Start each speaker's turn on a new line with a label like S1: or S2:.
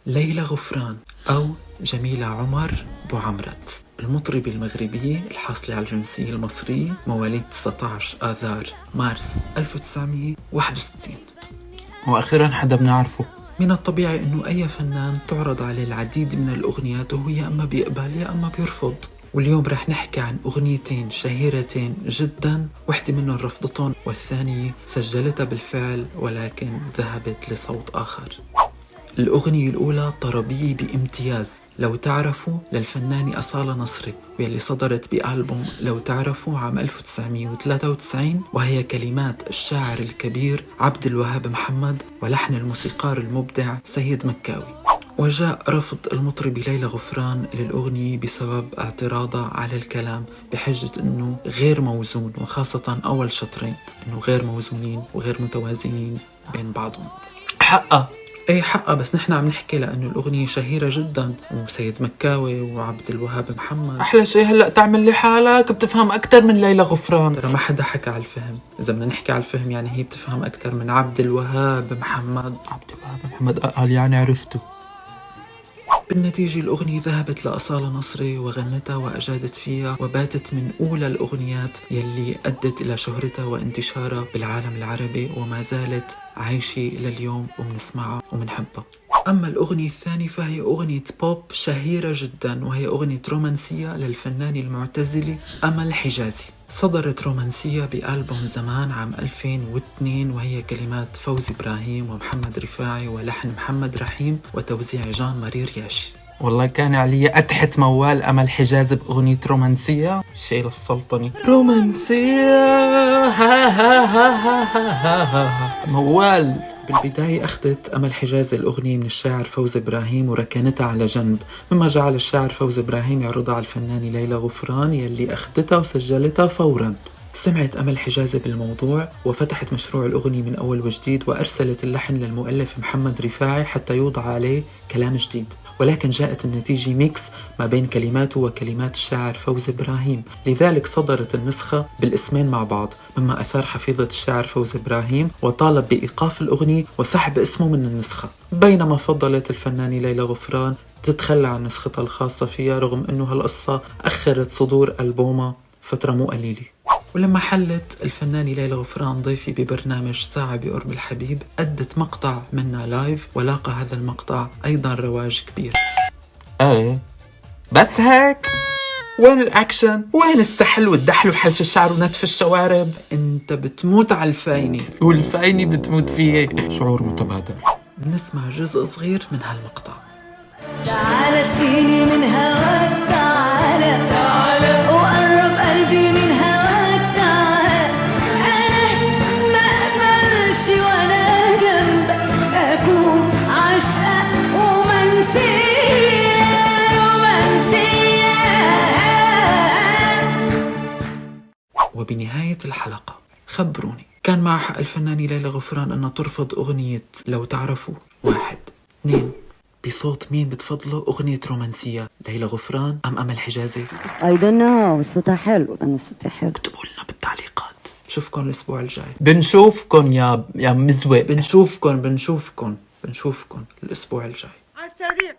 S1: ليلى غفران أو جميلة عمر بوعمرت، المطربة المغربية الحاصلة على الجنسية المصرية، مواليد 19 آذار مارس 1961.
S2: وأخيرا حدا بنعرفه.
S1: من الطبيعي أنه أي فنان تعرض عليه العديد من الأغنيات وهو يا أما بيقبل يا أما بيرفض. واليوم رح نحكي عن أغنيتين شهيرتين جدا، واحدة منهم رفضتهم والثانية سجلتها بالفعل ولكن ذهبت لصوت آخر. الأغنية الأولى طربية بامتياز لو تعرفوا للفنانة أصالة نصري، واللي صدرت بألبوم لو تعرفوا عام 1993، وهي كلمات الشاعر الكبير عبد الوهاب محمد ولحن الموسيقار المبدع سيد مكاوي. وجاء رفض المطربة ليلى غفران للأغنية بسبب اعتراضها على الكلام بحجة أنه غير موزون، وخاصة أول شطرين أنه غير موزونين وغير متوازنين بين بعضهم.
S2: حقا
S1: ايه حقا، بس نحن عم نحكي لأنه الأغنية شهيرة جدا، وسيد مكاوي وعبد الوهاب محمد.
S2: أحلى شيء هلأ تعمل لي حالك بتفهم أكتر من ليلى غفران.
S1: ترى ما حدا حكى على الفهم، إذا بدنا نحكي على الفهم يعني هي بتفهم أكتر من عبد الوهاب محمد.
S2: عبد الوهاب محمد قال يعني عرفته.
S1: بالنتيجة الأغنية ذهبت لأصالة نصري وغنتها وأجادت فيها، وباتت من أولى الأغنيات يلي أدت إلى شهرتها وانتشارها بالعالم العربي، وما زالت عايشة لليوم ومنسمعها ومنحبها. أما الأغنية الثانية فهي أغنية بوب شهيرة جدا، وهي أغنية رومانسية للفنانة المعتزلة أمل حجازي. صدرت رومانسية بألبوم زمان عام 2002، وهي كلمات فوزي إبراهيم ومحمد رفاعي ولحن محمد رحيم وتوزيع جان مارير ياشي.
S2: والله كان علي أتحت موال أمل حجاز بأغنية رومانسية شيء للسلطنة. رومانسية ها ها ها ها ها ها موال.
S1: بالبداية أخذت أمل حجازي الأغنية من الشاعر فوزي إبراهيم وركنتها على جنب، مما جعل الشاعر فوزي إبراهيم يعرضها على الفنانة ليلى غفران يلي أخذتها وسجلتها فورا. سمعت أمل حجازي بالموضوع وفتحت مشروع الأغنية من أول وجديد، وأرسلت اللحن للمؤلف محمد رفاعي حتى يوضع عليه كلام جديد، ولكن جاءت النتيجة ميكس ما بين كلماته وكلمات الشاعر فوزي إبراهيم، لذلك صدرت النسخة بالاسمين مع بعض، مما أثار حفيظة الشاعر فوزي إبراهيم وطالب بإيقاف الأغنية وسحب اسمه من النسخة، بينما فضلت الفنانة ليلى غفران تتخلى عن نسختها الخاصة فيها، رغم أنه هالقصة أخرت صدور ألبومها فترة مو قليلة. ولما حلت الفنانة ليلى غفران ضيفي ببرنامج ساعة بقرب الحبيب، أدت مقطع منها لايف، ولاقى هذا المقطع أيضا رواج كبير.
S2: ايه بس هيك؟ وين الأكشن؟ وين السحل والدحل وحلش الشعر ونتف الشوارب؟
S1: انت بتموت على الفاينة
S2: والفاينة بتموت فيه. شعور متبادل.
S1: نسمع جزء صغير من هالمقطع.
S3: تعال سقيني من هواك، تعال وقرب قلبي من هواك، تعال أنا ما أقبلش وأنا جنبك أكون عشقة ومنسية رومانسية.
S1: وبنهاية الحلقة خبروني، كان مع حق الفنانة ليلى غفران أنها ترفض أغنية لو تعرفوا؟ 1 2 بصوت مين بتفضلوا أغنية رومانسية، ليلى غفران أم أمل حجازي؟
S3: I don't know، صوتها حلو، أنا صوتي حلو.
S1: اكتبوا لنا بالتعليقات. بشوفكن الأسبوع الجاي.
S2: بنشوفكن يا مزوق.
S1: بنشوفكن الأسبوع الجاي.
S4: عالسريع